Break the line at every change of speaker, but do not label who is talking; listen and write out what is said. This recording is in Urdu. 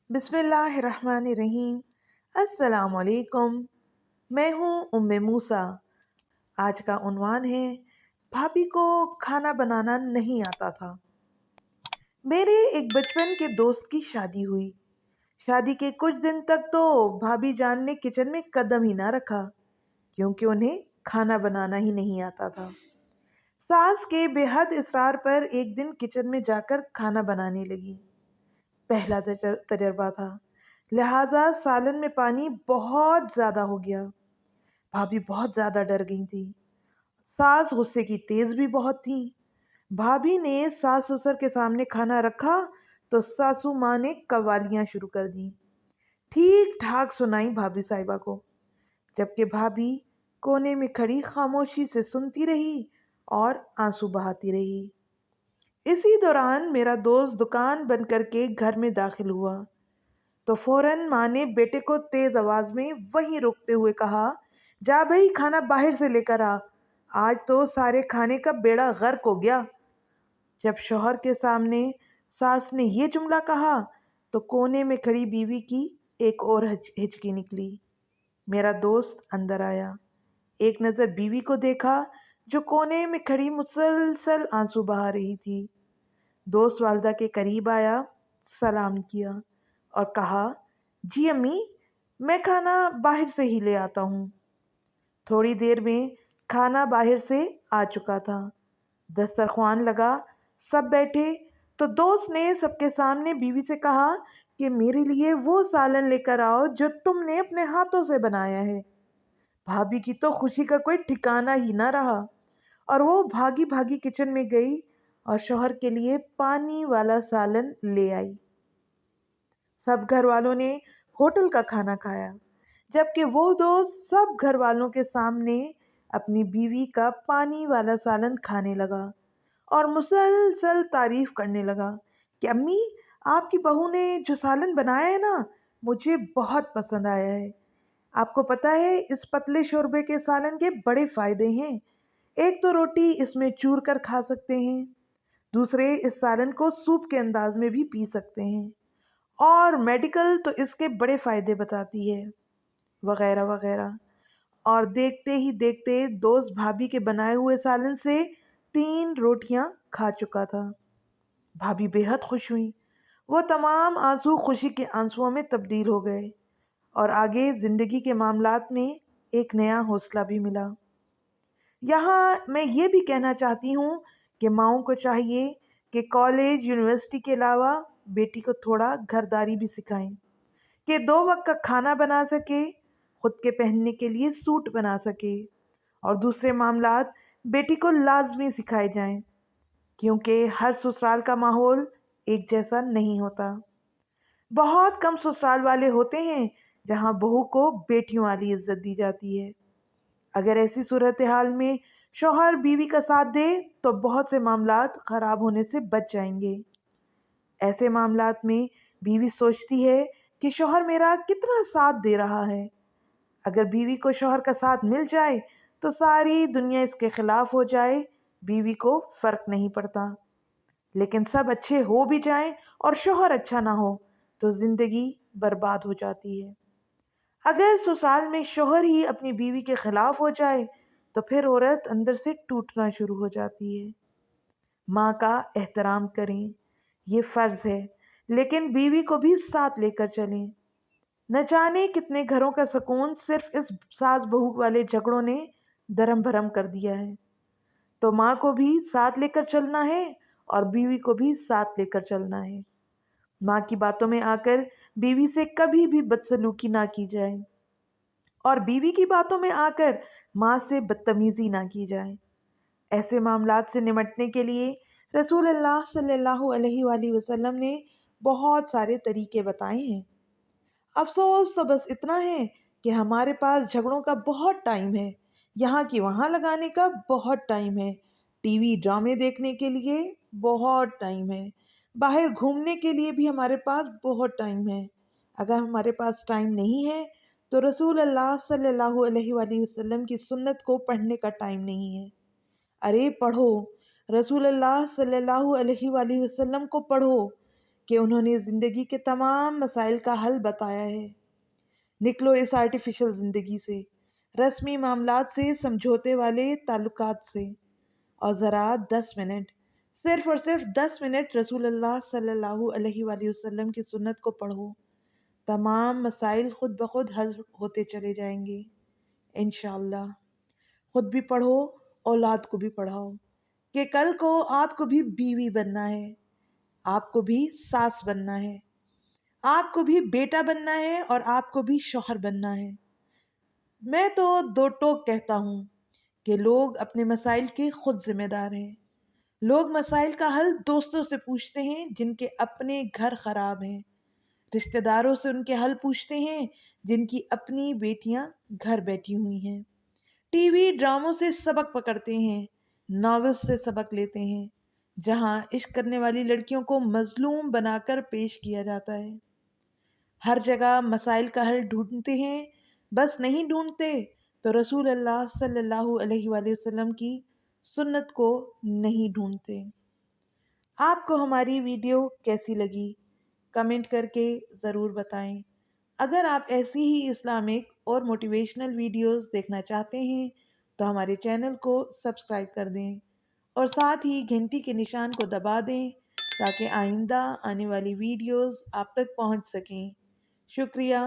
بسم اللہ الرحمن الرحیم۔ السلام علیکم، میں ہوں موسیٰ۔ آج کا عنوان ہے بھابھی کو کھانا بنانا نہیں آتا تھا۔ میرے ایک بچپن کے دوست کی شادی ہوئی۔ شادی کے کچھ دن تک تو بھابھی جان نے کچن میں قدم ہی نہ رکھا، کیونکہ انہیں کھانا بنانا ہی نہیں آتا تھا۔ ساس کے بے حد اصرار پر ایک دن کچن میں جا کر کھانا بنانے لگی۔ پہلا تجربہ تھا، لہٰذا سالن میں پانی بہت زیادہ ہو گیا۔ بھابھی بہت زیادہ ڈر گئی تھی۔ ساس غصے کی تیز بھی بہت تھی۔ بھابھی نے ساس سسر کے سامنے کھانا رکھا تو ساسو ماں نے قوالیاں شروع کر دیں، ٹھیک ٹھاک سنائی بھابھی صاحبہ کو، جبکہ بھابھی کونے میں کھڑی خاموشی سے سنتی رہی اور آنسو بہاتی رہی۔ اسی دوران میرا دوست دکان بند کر کے گھر میں داخل ہوا تو فوراً ماں نے بیٹے کو تیز آواز میں وہیں روکتے ہوئے کہا، جا بھائی کھانا باہر سے لے کر آ، آج تو سارے کھانے کا بیڑا غرق ہو گیا۔ جب شوہر کے سامنے ساس نے یہ جملہ کہا تو کونے میں کھڑی بیوی کی ایک اور ہچکی نکلی۔ میرا دوست اندر آیا، ایک نظر بیوی کو دیکھا جو کونے میں کھڑی مسلسل آنسو بہا رہی تھی۔ دوست والدہ کے قریب آیا، سلام کیا اور کہا، جی امی، میں کھانا باہر سے ہی لے آتا ہوں۔ تھوڑی دیر میں کھانا باہر سے آ چکا تھا، دسترخوان لگا، سب بیٹھے تو دوست نے سب کے سامنے بیوی سے کہا کہ میرے لیے وہ سالن لے کر آؤ جو تم نے اپنے ہاتھوں سے بنایا ہے۔ بھابھی کی تو خوشی کا کوئی ٹھکانہ ہی نہ رہا اور وہ بھاگی بھاگی کچن میں گئی اور شوہر کے لیے پانی والا سالن لے آئی۔ سب گھر والوں نے ہوٹل کا کھانا کھایا، جبکہ وہ دوست سب گھر والوں کے سامنے اپنی بیوی کا پانی والا سالن کھانے لگا اور مسلسل تعریف کرنے لگا کہ امی، آپ کی بہو نے جو سالن بنایا ہے نا، مجھے بہت پسند آیا ہے۔ آپ کو پتہ ہے اس پتلے شوربے کے سالن کے بڑے فائدے ہیں۔ ایک تو روٹی اس میں چور کر کھا سکتے ہیں، دوسرے اس سالن کو سوپ کے انداز میں بھی پی سکتے ہیں، اور میڈیکل تو اس کے بڑے فائدے بتاتی ہے، وغیرہ وغیرہ۔ اور دیکھتے ہی دیکھتے دوست بھابھی کے بنائے ہوئے سالن سے 3 روٹیاں کھا چکا تھا۔ بھابھی بے حد خوش ہوئی، وہ تمام آنسو خوشی کے آنسوؤں میں تبدیل ہو گئے اور آگے زندگی کے معاملات میں ایک نیا حوصلہ بھی ملا۔ یہاں میں یہ بھی کہنا چاہتی ہوں کہ ماؤں کو چاہیے کہ کالج یونیورسٹی کے علاوہ بیٹی کو تھوڑا گھرداری بھی سکھائیں، کہ 2 وقت کا کھانا بنا سکے، خود کے پہننے کے لیے سوٹ بنا سکے، اور دوسرے معاملات بیٹی کو لازمی سکھائے جائیں، کیونکہ ہر سسرال کا ماحول ایک جیسا نہیں ہوتا۔ بہت کم سسرال والے ہوتے ہیں جہاں بہو کو بیٹیوں والی عزت دی جاتی ہے۔ اگر ایسی صورتحال میں شوہر بیوی کا ساتھ دے تو بہت سے معاملات خراب ہونے سے بچ جائیں گے۔ ایسے معاملات میں بیوی سوچتی ہے کہ شوہر میرا کتنا ساتھ دے رہا ہے۔ اگر بیوی کو شوہر کا ساتھ مل جائے تو ساری دنیا اس کے خلاف ہو جائے، بیوی کو فرق نہیں پڑتا۔ لیکن سب اچھے ہو بھی جائیں اور شوہر اچھا نہ ہو تو زندگی برباد ہو جاتی ہے۔ اگر سسرال میں شوہر ہی اپنی بیوی کے خلاف ہو جائے تو پھر عورت اندر سے ٹوٹنا شروع ہو جاتی ہے۔ ماں کا احترام کریں، یہ فرض ہے، لیکن بیوی کو بھی ساتھ لے کر چلیں۔ نہ جانے کتنے گھروں کا سکون صرف اس ساس بہو والے جھگڑوں نے درہم بھرم کر دیا ہے۔ تو ماں کو بھی ساتھ لے کر چلنا ہے اور بیوی کو بھی ساتھ لے کر چلنا ہے۔ ماں کی باتوں میں آ کر بیوی سے کبھی بھی بدسلوکی نہ کی جائے اور بیوی کی باتوں میں آ کر ماں سے بدتمیزی نہ کی جائے۔ ایسے معاملات سے نمٹنے کے لیے رسول اللہ صلی اللہ علیہ وآلہ وسلم نے بہت سارے طریقے بتائے ہیں۔ افسوس تو بس اتنا ہے کہ ہمارے پاس جھگڑوں کا بہت ٹائم ہے، یہاں کی وہاں لگانے کا بہت ٹائم ہے، ٹی وی ڈرامے دیکھنے کے لیے بہت ٹائم ہے، باہر گھومنے کے لیے بھی ہمارے پاس بہت ٹائم ہے۔ اگر ہمارے پاس ٹائم نہیں ہے تو رسول اللہ صلی اللہ علیہ وآلہ وسلم کی سنت کو پڑھنے کا ٹائم نہیں ہے۔ ارے پڑھو، رسول اللہ صلی اللہ علیہ وآلہ وسلم کو پڑھو، کہ انہوں نے زندگی کے تمام مسائل کا حل بتایا ہے۔ نکلو اس آرٹیفیشل زندگی سے، رسمی معاملات سے، سمجھوتے والے تعلقات سے، اور ذرا 10 منٹ، صرف اور صرف 10 منٹ رسول اللہ صلی اللہ علیہ وآلہ وسلم کی سنت کو پڑھو، تمام مسائل خود بخود حل ہوتے چلے جائیں گے انشاءاللہ۔ خود بھی پڑھو، اولاد کو بھی پڑھاؤ، کہ کل کو آپ کو بھی بیوی بننا ہے، آپ کو بھی ساس بننا ہے، آپ کو بھی بیٹا بننا ہے، اور آپ کو بھی شوہر بننا ہے۔ میں تو دو ٹوک کہتا ہوں کہ لوگ اپنے مسائل کے خود ذمہ دار ہیں۔ لوگ مسائل کا حل دوستوں سے پوچھتے ہیں جن کے اپنے گھر خراب ہیں، رشتہ داروں سے ان کے حل پوچھتے ہیں جن کی اپنی بیٹیاں گھر بیٹھی ہوئی ہیں، ٹی وی ڈراموں سے سبق پکڑتے ہیں، ناولز سے سبق لیتے ہیں جہاں عشق کرنے والی لڑکیوں کو مظلوم بنا کر پیش کیا جاتا ہے۔ ہر جگہ مسائل کا حل ڈھونڈتے ہیں، بس نہیں ڈھونڈتے تو رسول اللہ صلی اللہ علیہ وآلہ وسلم کی سنت کو نہیں ڈھونڈتے۔ آپ کو ہماری ویڈیو کیسی لگی؟ کمنٹ کر کے ضرور بتائیں۔ اگر آپ ایسی ہی اسلامک اور موٹیویشنل ویڈیوز دیکھنا چاہتے ہیں تو ہمارے چینل کو سبسکرائب کر دیں اور ساتھ ہی گھنٹی کے نشان کو دبا دیں تاکہ آئندہ آنے والی ویڈیوز آپ تک پہنچ سکیں۔ شکریہ۔